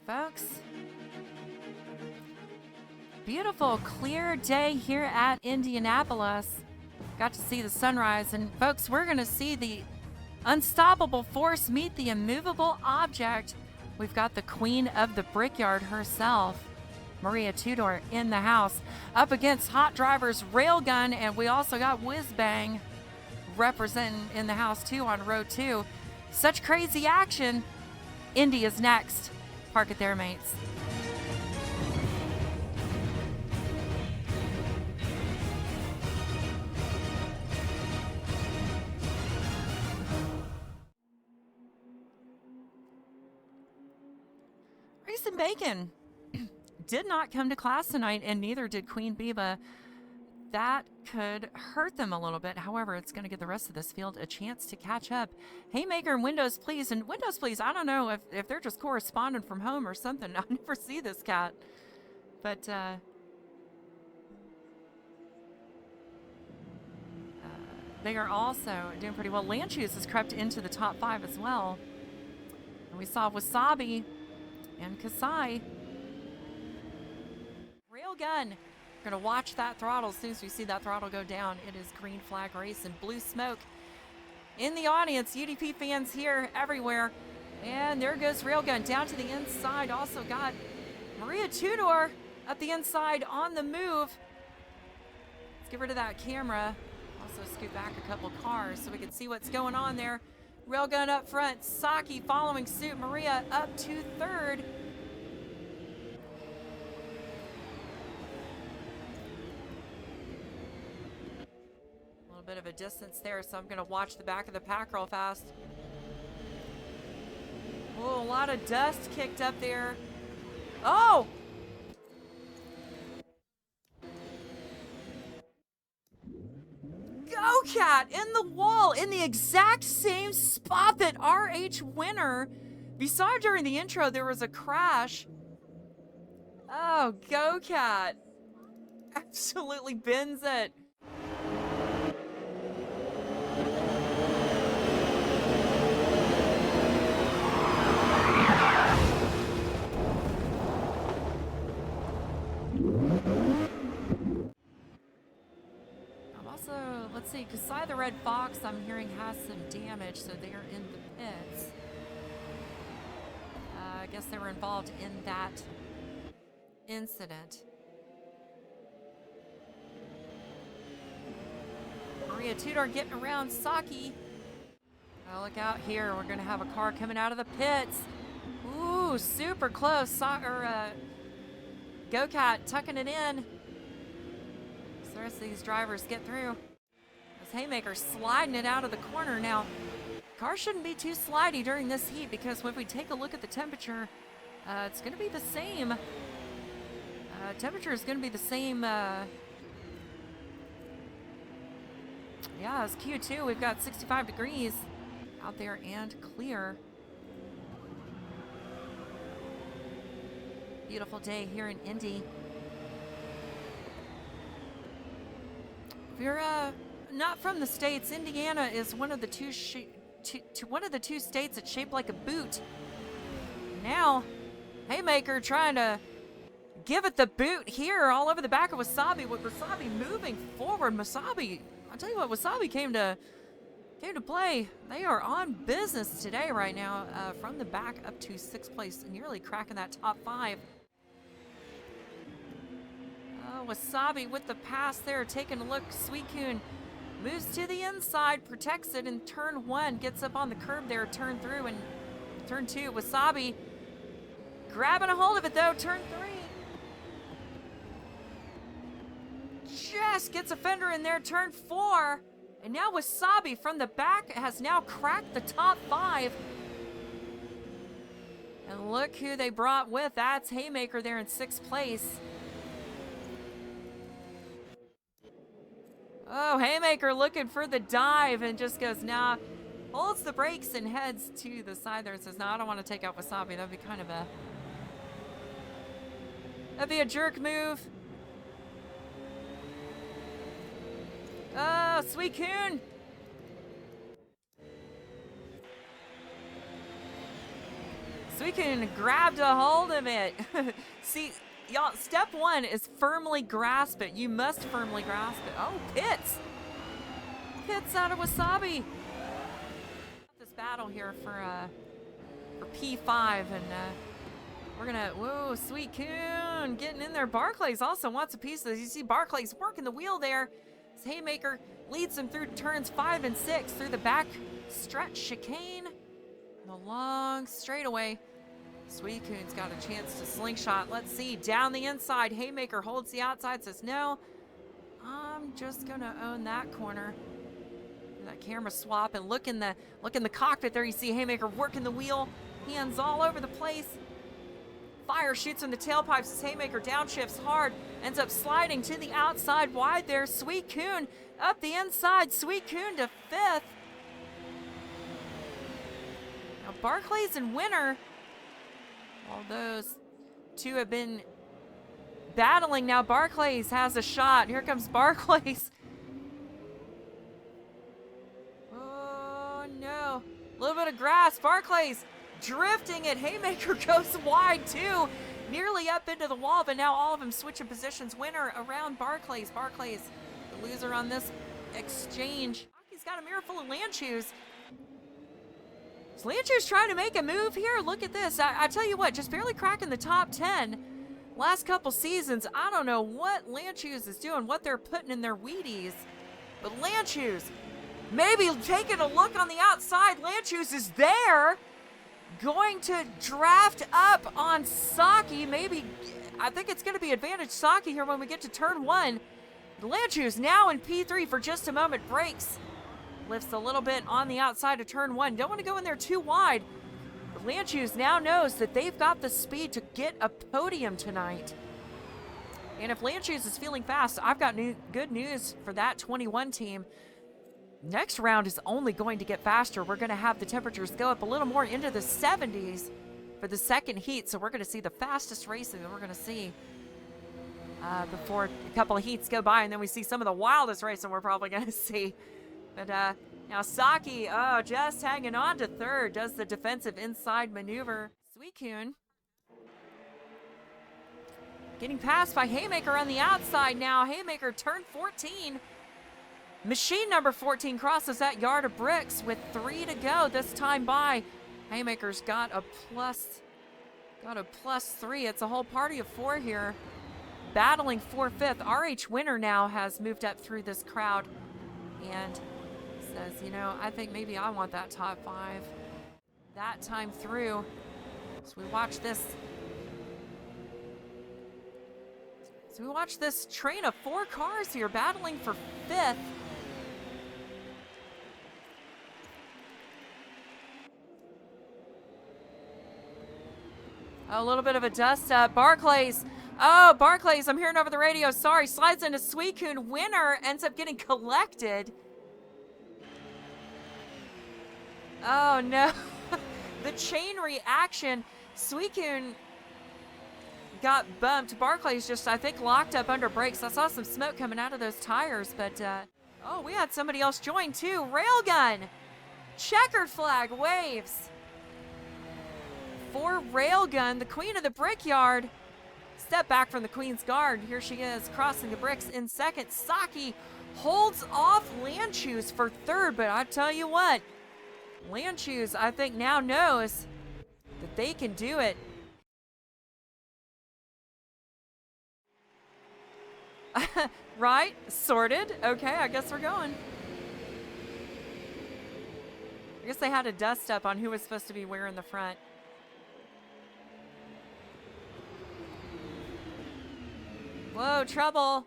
folks. Beautiful, clear day here at Indianapolis. Got to see the sunrise, and folks, we're going to see the unstoppable force meet the immovable object. We've got the queen of the brickyard herself, Maria Tudor, in the house, up against Hot Driver's Railgun, and we also got Whiz Bang representing in the house too on row 2. Such crazy action. Indy is next. Park it there, mates. Reese and Bacon did not come to class tonight, and neither did Queen Biba. That could hurt them a little bit. However, it's going to give the rest of this field a chance to catch up. Haymaker and Windows Please. And Windows Please, I don't know if they're just corresponding from home or something. I never see this cat. But they are also doing pretty well. Lanchoos has crept into the top 5 as well. And we saw Wasabi and Kasai. Railgun. We're going to watch that throttle. As soon as we see that throttle go down, it is green flag race and blue smoke. In the audience, UDP fans here everywhere. And there goes Railgun down to the inside. Also got Maria Tudor up the inside on the move. Let's get rid of that camera. Also scoot back a couple cars so we can see what's going on there. Railgun up front. Saki following suit. Maria up to third. Bit of a distance there, so I'm going to watch the back of the pack real fast. Oh, a lot of dust kicked up there. Oh! Go Cat in the wall in the exact same spot that RH Winner. We saw during the intro there was a crash. Oh, Go Cat. Absolutely bends it. Let's see, Kasai the Red Fox, I'm hearing, has some damage, so they are in the pits. I guess they were involved in that incident. Maria Tudor getting around Saki. Oh, look out here. We're going to have a car coming out of the pits. Ooh, super close. Go-Cat tucking it in. So the rest of these drivers get through. Haymaker sliding it out of the corner. Now, car shouldn't be too slidey during this heat because when we take a look at the temperature, it's going to be the same. Temperature is going to be the same. Yeah, as Q2, we've got 65 degrees out there and clear. Beautiful day here in Indy. If you're not from the States, Indiana is one of the two states that's shaped like a boot. Now, Haymaker trying to give it the boot here all over the back of Wasabi, with Wasabi moving forward. Wasabi, I'll tell you what, Wasabi came to play. They are on business today right now, from the back up to 6th place, nearly cracking that top 5. Oh, Wasabi with the pass there, taking a look. Sweetcoon moves to the inside, protects it in turn 1, gets up on the curb there, turn through, and turn 2. Wasabi grabbing a hold of it though, turn 3. Just gets a fender in there, turn 4. And now Wasabi from the back has now cracked the top 5. And look who they brought with. That's Haymaker there in 6th place. Oh, Haymaker looking for the dive and just goes, nah, holds the brakes and heads to the side there and says, no, I don't want to take out Wasabi. That'd be kind of that'd be a jerk move. Oh, Sweetcoon. Suicune grabbed a hold of it. See, y'all, step one is firmly grasp it. You must firmly grasp it. Oh, Pits! Pits out of Wasabi. This battle here for P5, and we're gonna, whoa, Suicune getting in there. Barclays also wants a piece of this. You see Barclays working the wheel there. This Haymaker leads him through turns 5 and 6 through the back stretch chicane. The long straightaway. Suicune's got a chance to slingshot. Let's see, down the inside. Haymaker holds the outside, says no. I'm just gonna own that corner. That camera swap and look in the cockpit there. You see Haymaker working the wheel, hands all over the place. Fire shoots in the tailpipes as Haymaker downshifts hard, ends up sliding to the outside wide there. Suicune up the inside. Suicune to 5th. Now Barclays and Winner, all those two have been battling. Now Barclays has a shot. Here comes Barclays. Oh no, a little bit of grass. Barclays drifting it. Haymaker goes wide too, nearly up into the wall, but now all of them switching positions. Winner around Barclays. Barclays, the loser on this exchange. He's got a mirror full of Lanchews. Is Lanchews trying to make a move here? Look at this. I tell you what, just barely cracking the top 10. Last couple seasons, I don't know what Lanchews is doing, what they're putting in their Wheaties. But Lanchews, maybe taking a look on the outside. Lanchews is there. Going to draft up on Saki. Maybe, I think it's going to be advantage Saki here when we get to turn 1. Lanchews now in P3 for just a moment. Breaks. Lifts a little bit on the outside of turn 1. Don't want to go in there too wide. But Lanchews now knows that they've got the speed to get a podium tonight. And if Lanchews is feeling fast, I've got good news for that 21 team. Next round is only going to get faster. We're going to have the temperatures go up a little more into the 70s for the second heat. So we're going to see the fastest racing that we're going to see before a couple of heats go by. And then we see some of the wildest racing we're probably going to see. But now Saki, oh, just hanging on to 3rd, does the defensive inside maneuver. Suicune getting passed by Haymaker on the outside now. Haymaker turn 14. Machine number 14 crosses that yard of bricks with 3 to go this time by. Haymaker's got a +3. It's a whole party of 4 here. Battling for 5th. RH Winner now has moved up through this crowd and says, you know, I think maybe I want that top 5 that time through. So we watch this. Train of 4 cars here battling for 5th. A little bit of a dust up. Barclays. Oh, Barclays, I'm hearing over the radio. Sorry, slides into Suicune. Winner ends up getting collected. Oh no. The chain reaction. Suicune got bumped. Barclays just, I think, locked up under brakes. I saw some smoke coming out of those tires, but oh, we had somebody else join too. Railgun. Checkered flag waves for Railgun, the queen of the brickyard. Step back from the queen's guard. Here she is, crossing the bricks in 2nd. Saki holds off Lanchews for 3rd, but I tell you what, Lanchews, I think, now knows that they can do it. Right? Sorted. Okay, I guess we're going. I guess they had a dust up on who was supposed to be wearing the front. Whoa, trouble.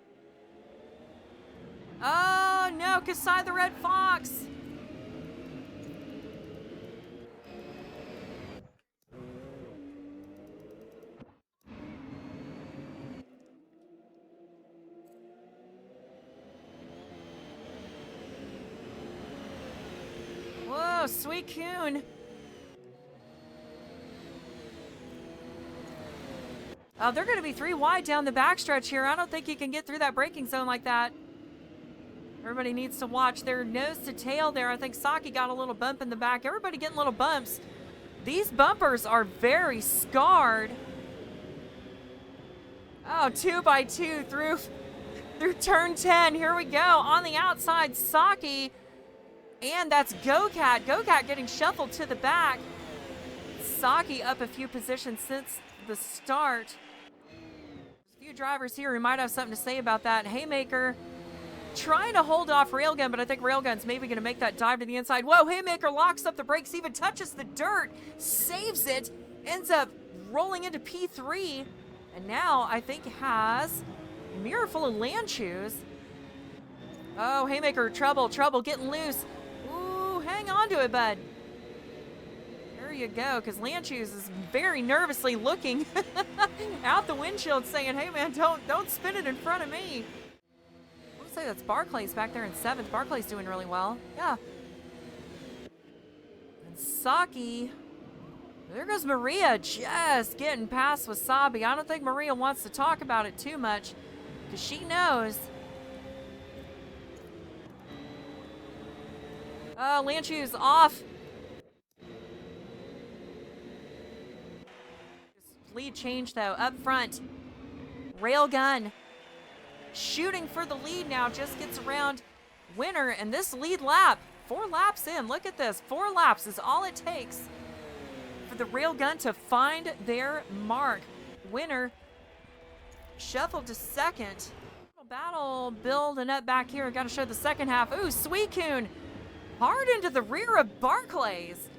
Oh, no, Kasai the Red Fox. Whoa, Suicune. Oh, they're going to be 3 wide down the backstretch here. I don't think you can get through that braking zone like that. Everybody needs to watch their nose to tail there. I think Saki got a little bump in the back. Everybody getting little bumps. These bumpers are very scarred. Oh, 2x2 through turn 10. Here we go. On the outside, Saki. And that's Go-Cat. Go-Cat getting shuffled to the back. Saki up a few positions since the start. There's a few drivers here who might have something to say about that. Haymaker trying to hold off Railgun, but I think Railgun's maybe going to make that dive to the inside. Whoa, Haymaker locks up the brakes, even touches the dirt, saves it, ends up rolling into P3, and now I think has a mirror full of land shoes. Oh, Haymaker, trouble, getting loose. Ooh, hang on to it, bud. There you go, because Landshoes is very nervously looking out the windshield saying, hey man, don't spin it in front of me. I want to say that's Barclay's back there in 7th. Barclay's doing really well. Yeah. And Saki. There goes Maria just getting past Wasabi. I don't think Maria wants to talk about it too much because she knows. Oh, Landshoes off. Lead change though, up front. Railgun shooting for the lead now, just gets around Winner, and this lead lap, 4 laps in, look at this, 4 laps is all it takes for the Railgun to find their mark. Winner shuffled to 2nd. Battle building up back here, got to show the second half. Ooh, Suicune hard into the rear of Barclays.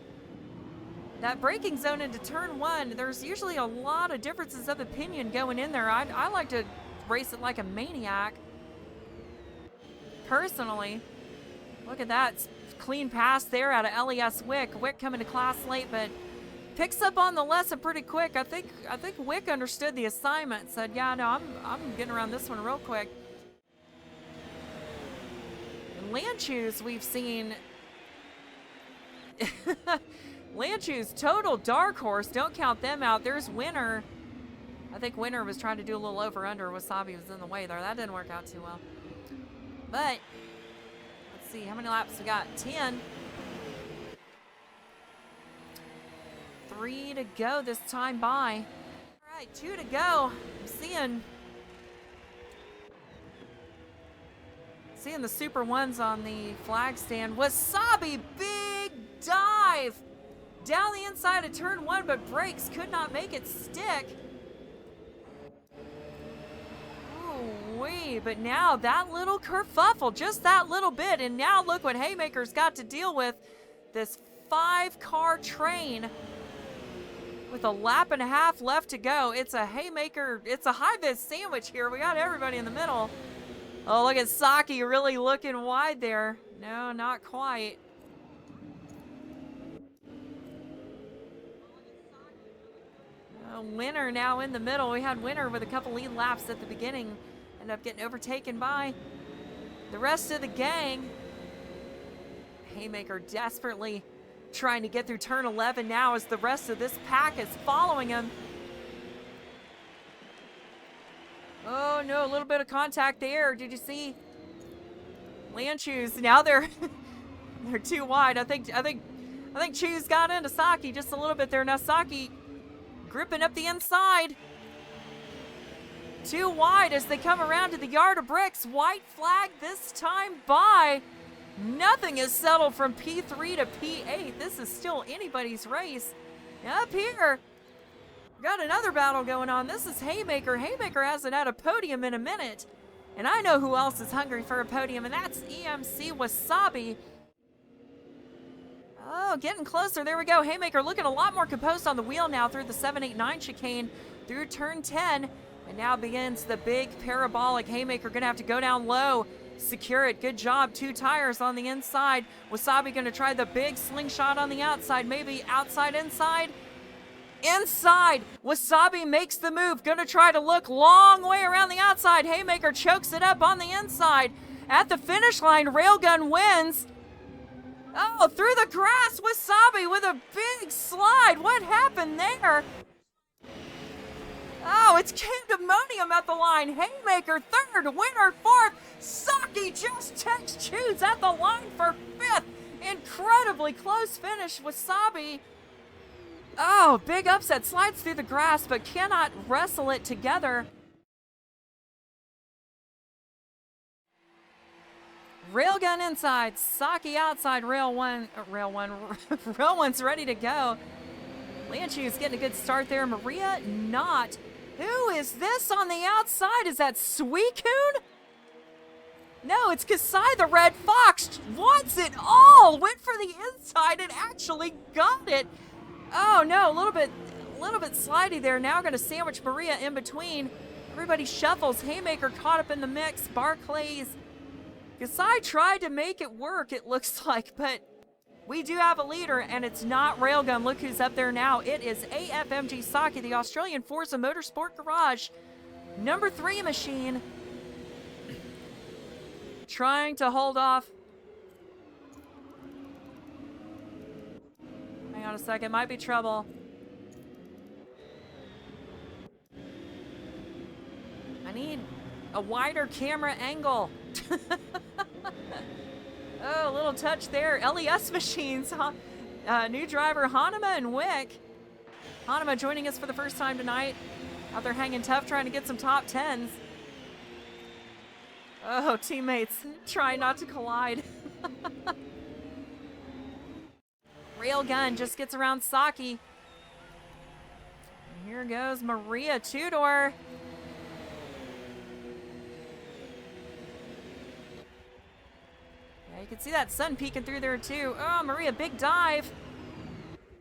That braking zone into turn 1, there's usually a lot of differences of opinion going in there. I like to race it like a maniac, personally. Look at that, clean pass there out of LES Wick. Wick coming to class late, but picks up on the lesson pretty quick. I think Wick understood the assignment, said, yeah, no, I'm getting around this one real quick. And Landshoes, we've seen... Landshoes, total dark horse. Don't count them out. There's Winner. I think Winner was trying to do a little over-under. Wasabi was in the way there. That didn't work out too well. But, let's see. How many laps we got? 10. 3 to go this time by. All right, 2 to go. I'm seeing the Super Ones on the flag stand. Wasabi, big dive down the inside of turn 1, but brakes could not make it stick. Ooh-wee, but now that little kerfuffle, just that little bit, and now look what Haymaker's got to deal with. This 5-car train with a lap and a half left to go. It's a Haymaker, it's a high-vis sandwich here. We got everybody in the middle. Oh, look at Saki really looking wide there. No, not quite. Winner now in the middle. We had Winner with a couple lead laps at the beginning. Ended up getting overtaken by the rest of the gang. Haymaker desperately trying to get through turn 11 now as the rest of this pack is following him. Oh no, a little bit of contact there. Did you see? Landshoes, now they're too wide. I think Chu's got into Saki just a little bit there. Now Saki gripping up the inside. Too wide as they come around to the yard of bricks. White flag this time by. Nothing is settled from P3 to P8. This is still anybody's race. Up here, got another battle going on. This is Haymaker. Haymaker hasn't had a podium in a minute. And I know who else is hungry for a podium, and that's EMC Wasabi. Oh, getting closer. There we go. Haymaker looking a lot more composed on the wheel now through the 789 chicane through turn 10. And now begins the big parabolic. Haymaker going to have to go down low, secure it. Good job. 2 tires on the inside. Wasabi going to try the big slingshot on the outside. Maybe outside, inside. Inside. Wasabi makes the move. Going to try to look long way around the outside. Haymaker chokes it up on the inside. At the finish line, Railgun wins. Oh, through the grass, Wasabi with a big slide. What happened there? Oh, it's Pandemonium at the line. Haymaker 3rd, Winner 4th. Saki just takes Choose at the line for 5th. Incredibly close finish. Wasabi Oh, big upset. Slides through the grass, but cannot wrestle it together. Railgun inside, Saki outside, rail one, rail one's ready to go. Lanchu's getting a good start there. Maria not. Who is this on the outside? Is that Suicune? No, it's Kasai the Red Fox. Wants it all. Went for the inside and actually got it. Oh no, a little bit slidey there. Now going to sandwich Maria in between. Everybody shuffles. Haymaker caught up in the mix. Barclays. Kasai tried to make it work, it looks like, but we do have a leader, and it's not Railgun. Look who's up there now. It is AFMG Saki, the Australian Forza Motorsport Garage, number 3 machine. Trying to hold off. Hang on a second, might be trouble. I need a wider camera angle. Oh, a little touch there. LES machines. New driver Hanema and Wick. Hanema joining us for the first time tonight. Out there hanging tough, trying to get some top 10s. Oh, teammates, try not to collide. Railgun just gets around Saki. And here goes Maria Tudor. You can see that sun peeking through there too. Oh, Maria, big dive.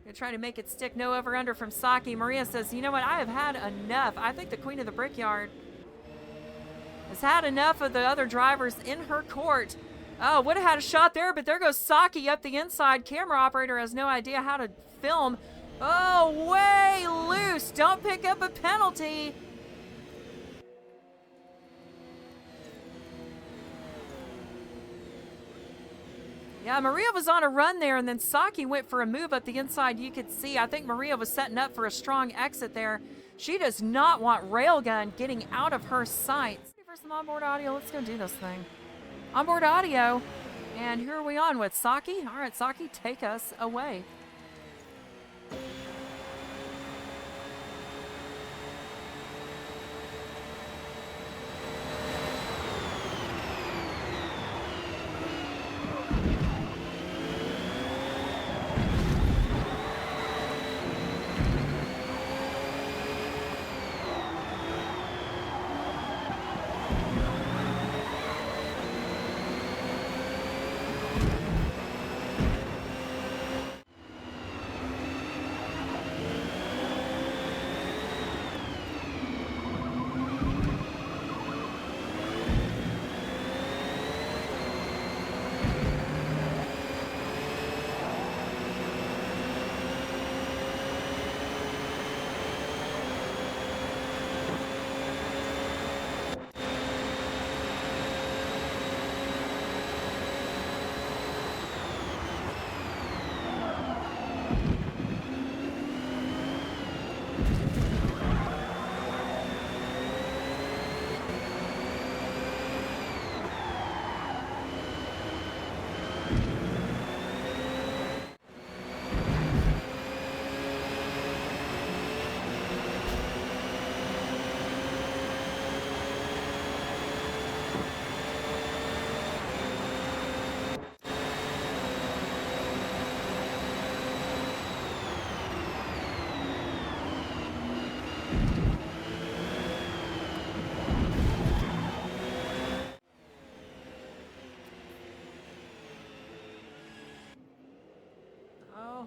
Gonna try to make it stick. No over under from Saki. Maria says, you know what? I have had enough. I think the queen of the brickyard has had enough of the other drivers in her court. Oh, would have had a shot there, but there goes Saki up the inside. Camera operator has no idea how to film. Oh, way loose. Don't pick up a penalty. Yeah, Maria was on a run there, and then Saki went for a move up the inside. You could see, I think Maria was setting up for a strong exit there. She does not want Railgun getting out of her sights. For some onboard audio, let's go do this thing. Onboard audio, and who are we on with? Saki? All right, Saki, take us away.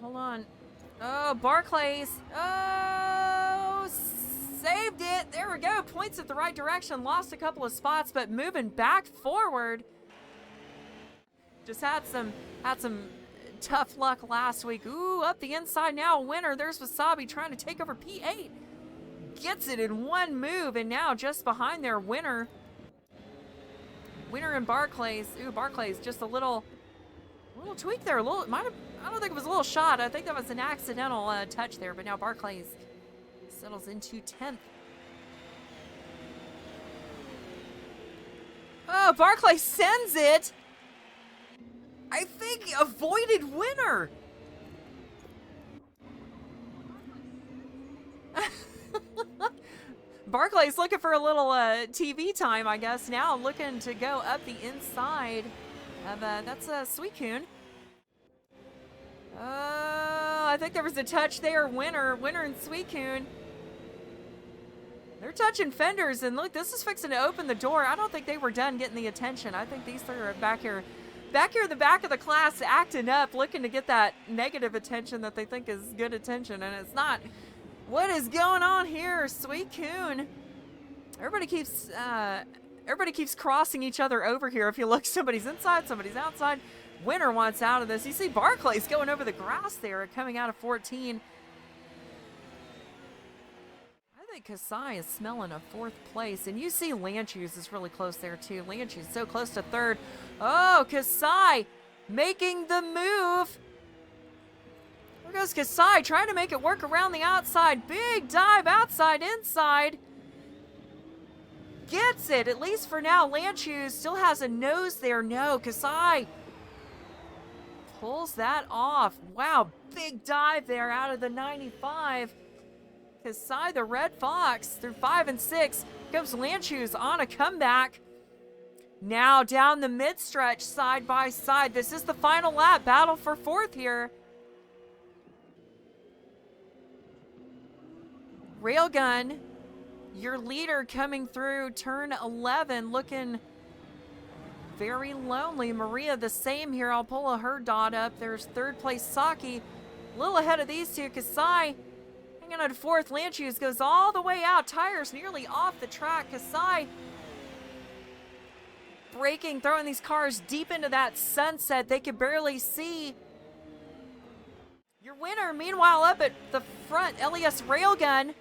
Hold on. Oh, Barclays. Oh, saved it. There we go. Points at the right direction. Lost a couple of spots, but moving back forward. Just had some tough luck last week. Ooh, up the inside now. A winner. There's Wasabi trying to take over P8. Gets it in one move, and now just behind their winner. Winner and Barclays. Ooh, Barclays just a little tweak there. I don't think it was a little shot. I think that was an accidental touch there, but now Barclays settles into 10th. Oh, Barclays sends it. I think avoided winner. Barclay's looking for a little TV time, I guess. Now looking to go up the inside of, that's Suicune. I think there was a touch there. Winner and Suicune. They're touching fenders, and look, this is fixing to open the door. I don't think they were done getting the attention. I think these three are back here in the back of the class acting up, looking to get that negative attention that they think is good attention, and it's not. What is going on here, Suicune? Everybody keeps crossing each other over here. If you look, somebody's inside, somebody's outside. Winner wants out of this. You see Barclay's going over the grass there, coming out of 14. I think Kasai is smelling a 4th place, and you see Lanchus is really close there too. Lanchus so close to 3rd. Oh, Kasai making the move. There goes Kasai trying to make it work around the outside. Big dive outside, inside. Gets it, at least for now. Lanchus still has a nose there. No, Kasai pulls that off. Wow, big dive there out of the 95. Kasai, the Red Fox, through 5 and 6. Comes Lanchus on a comeback. Now down the mid-stretch, side by side. This is the final lap. Battle for 4th here. Railgun, your leader coming through turn 11, looking very lonely. Maria, the same here. I'll pull her dot up. There's 3rd place Saki. A little ahead of these two. Kasai hanging on 4th. Lanchus goes all the way out. Tires nearly off the track. Kasai braking, throwing these cars deep into that sunset. They could barely see. Your winner, meanwhile, up at the front, LES Railgun.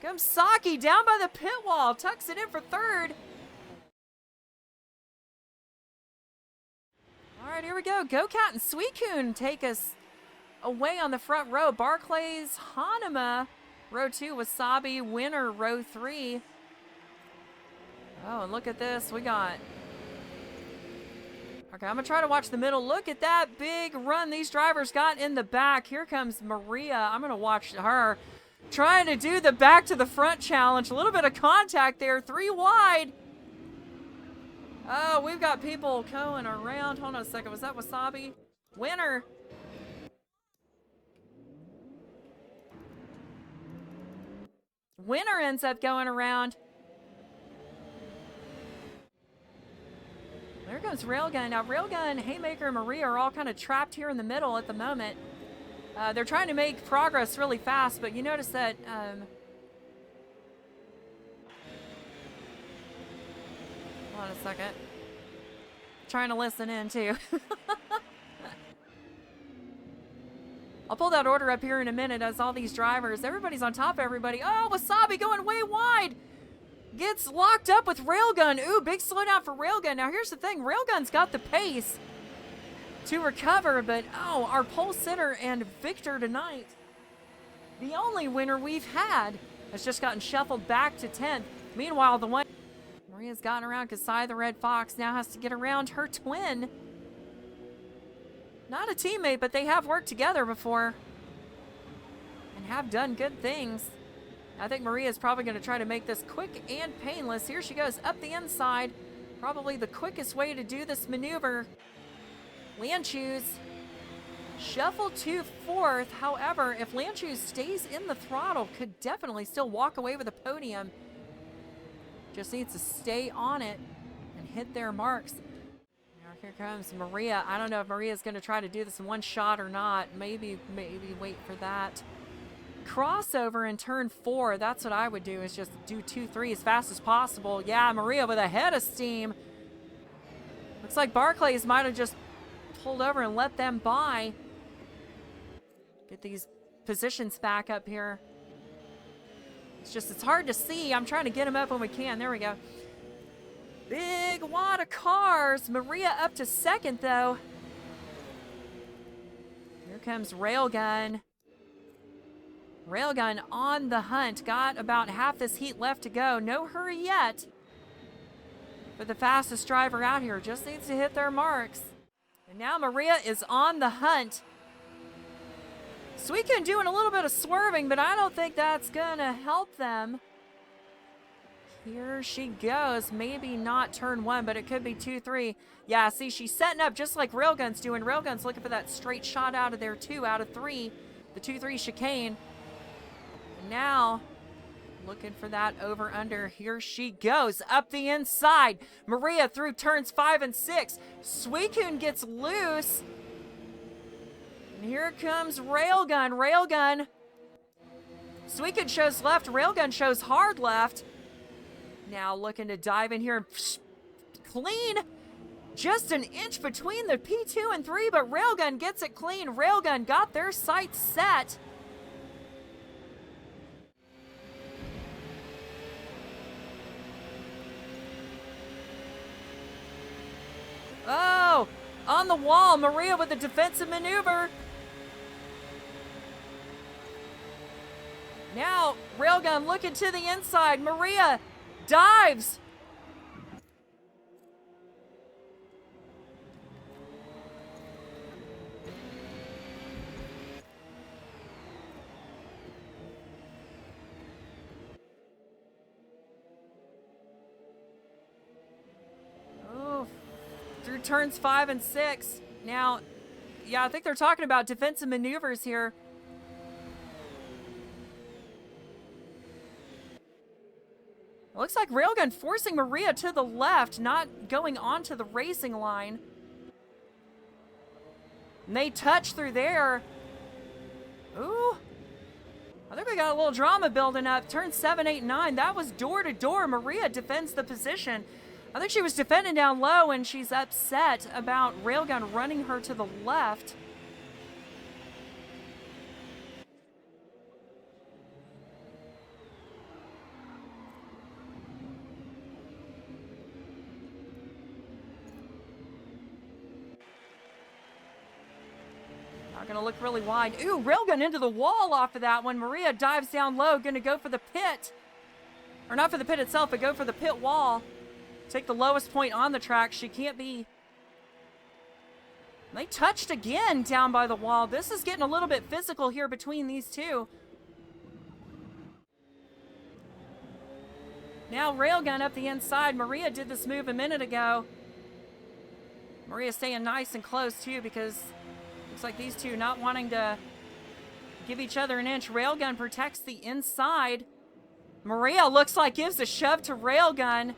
Comes Saki down by the pit wall. Tucks it in for 3rd. All right, here we go. Go-Cat and Suicune take us away on the front row. Barclays, Hanuma, row 2. Wasabi, Winner, row 3. Oh, and look at this. We got... Okay, I'm going to try to watch the middle. Look at that big run these drivers got in the back. Here comes Maria. I'm going to watch her trying to do the back to the front challenge. A little bit of contact there. 3 wide. Oh, we've got people going around. Hold on a second. Was that Wasabi? Winner. Winner ends up going around. There goes Railgun. Now, Railgun, Haymaker, and Maria are all kind of trapped here in the middle at the moment. They're trying to make progress really fast, but you notice that... hold on a second. Trying to listen in, too. I'll pull that order up here in a minute as all these drivers... Everybody's on top of everybody. Oh, Wasabi going way wide! Gets locked up with Railgun. Ooh, big slowdown for Railgun. Now, here's the thing. Railgun's got the pace to recover, but, oh, our pole sitter and victor tonight, the only winner we've had, has just gotten shuffled back to 10th. Meanwhile, the one Maria's gotten around. Kasai, the Red Fox, now has to get around her twin. Not a teammate, but they have worked together before and have done good things. I think Maria is probably going to try to make this quick and painless. Here she goes up the inside. Probably the quickest way to do this maneuver. Lanchus shuffle to 4th. However, if Lanchus stays in the throttle, could definitely still walk away with a podium. Just needs to stay on it and hit their marks. Now here comes Maria. I don't know if Maria's going to try to do this in one shot or not. Maybe wait for that. Crossover in turn 4. That's what I would do, is just do 2-3 as fast as possible. Yeah, Maria with a head of steam. Looks like Barclays might have just pulled over and let them by. Get these positions back up here. It's hard to see. I'm trying to get them up when we can. There we go. Big wad of cars. Maria up to 2nd, though. Here comes Railgun. Railgun on the hunt. Got about half this heat left to go. No hurry yet. But the fastest driver out here just needs to hit their marks. And now Maria is on the hunt. Suicune doing a little bit of swerving, but I don't think that's going to help them. Here she goes. Maybe not turn 1, but it could be 2, 3. Yeah, see, she's setting up just like Railgun's doing. Railgun's looking for that straight shot out of there, 2 out of 3. The 2-3 chicane. Now, looking for that over-under. Here she goes. Up the inside. Maria through turns 5 and 6. Suicune gets loose. And here comes Railgun. Railgun. Suicune shows left. Railgun shows hard left. Now looking to dive in here and clean. Just an inch between the P2 and 3, but Railgun gets it clean. Railgun got their sights set. Oh, on the wall, Maria with a defensive maneuver. Now, Railgun looking to the inside. Maria dives. Oh, through turns 5 and 6. Now, yeah, I think they're talking about defensive maneuvers here. It looks like Railgun forcing Maria to the left, not going onto the racing line. And they touch through there. Ooh. I think we got a little drama building up. Turn 7, 8, 9. That was door to door. Maria defends the position. I think she was defending down low and she's upset about Railgun running her to the left. Gonna look really wide. Ooh, Railgun into the wall off of that one. Maria dives down low, gonna go for the pit. Or not for the pit itself, but go for the pit wall. Take the lowest point on the track. She can't be. They touched again down by the wall. This is getting a little bit physical here between these two. Now Railgun up the inside. Maria did this move a minute ago. Maria staying nice and close too, because looks like these two not wanting to give each other an inch. Railgun protects the inside. Maria looks like gives a shove to Railgun.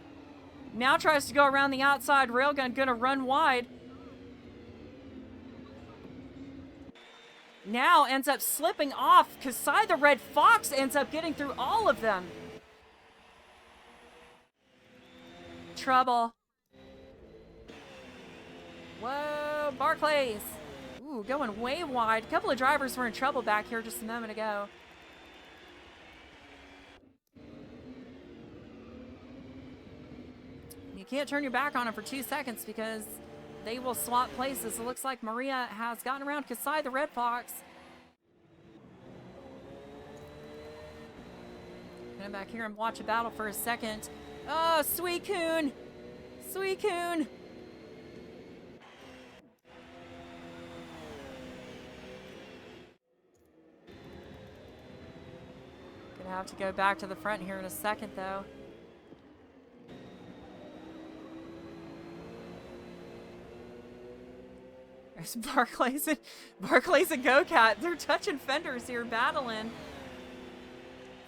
Now tries to go around the outside. Railgun gonna run wide. Now ends up slipping off. Kasai the Red Fox ends up getting through all of them. Trouble. Whoa, Barclays. Ooh, going way wide. A couple of drivers were in trouble back here just a moment ago. You can't turn your back on them for 2 seconds because they will swap places. It looks like Maria has gotten around Kasai the Red Fox. Come back here and watch a battle for a second. Oh, Suicune! Suicune! Gonna have to go back to the front here in a second, though. There's Barclays and GoCat. They're touching fenders here, battling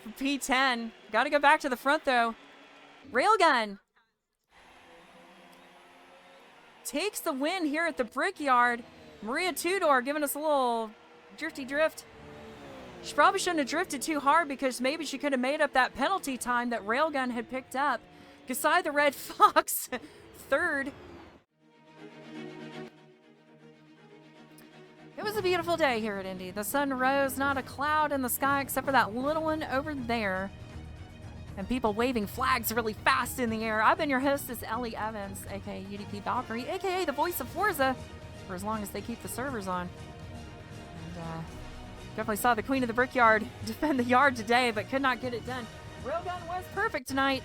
for P10. Got to go back to the front, though. Railgun takes the win here at the Brickyard. Maria Tudor giving us a little drifty drift. She probably shouldn't have drifted too hard because maybe she could have made up that penalty time that Railgun had picked up. Kasai the Red Fox, third. It was a beautiful day here at Indy. The sun rose, not a cloud in the sky except for that little one over there. And people waving flags really fast in the air. I've been your hostess, Ellie Evans, aka UDP Valkyrie, aka the voice of Forza, for as long as they keep the servers on. And definitely saw the Queen of the Brickyard defend the yard today, but could not get it done. Railgun was perfect tonight.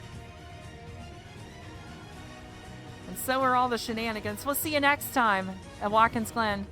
And so are all the shenanigans. We'll see you next time at Watkins Glen.